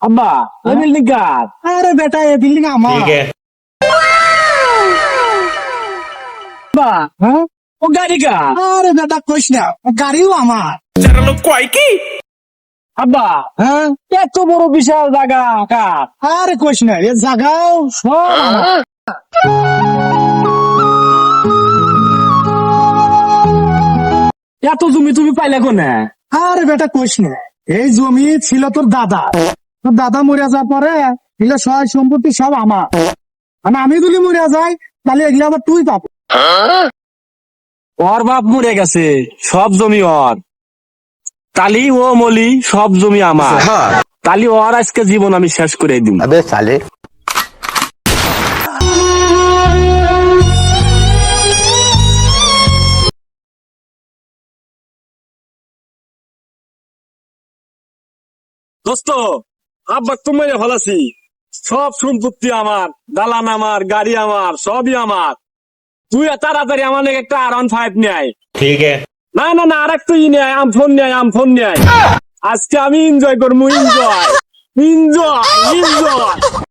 আব্বা ওই বিল্ডিং কার? अरे बेटा ये बिल्डिंग हमारा ठीक है। আব্বা हाँ? ও গাড়ি কার? अरे बेटा कुछ ना गाड़ी वो हमारा আব্বা हाँ? এত বড় বিশাল জায়গা কার? अरे कुछ ना ये जगह सब हमारा। এত জমি তুমি পাইলে কোনে? আরে বেটা কোশ না এই জমি ছিল তোর দাদা মরে যাওয়ার পরে এগুলো সহায় সম্পত্তি সব আমার মানে আমি যদি মরে যাই তাহলে এগুলো আবার তুই পাবো। ওর বাপ মরে গেছে, সব জমি ওর। তালি ও মলি সব জমি আমার। তালি ওর আজকে জীবন আমি শেষ করে দিই। अबे साले। দোস্ত আব্বা তুমি ভালো আছি, সব সম্পত্তি আমার, দালান আমার, গাড়ি আমার, সবই আমার। তুই তাড়াতাড়ি আমার নাকি একটা R15 নেয়। ठीक है। না না না, আর একটু নেয়, আমফোন নেয়। আজকে আমি এনজয় করবো, এনজয়।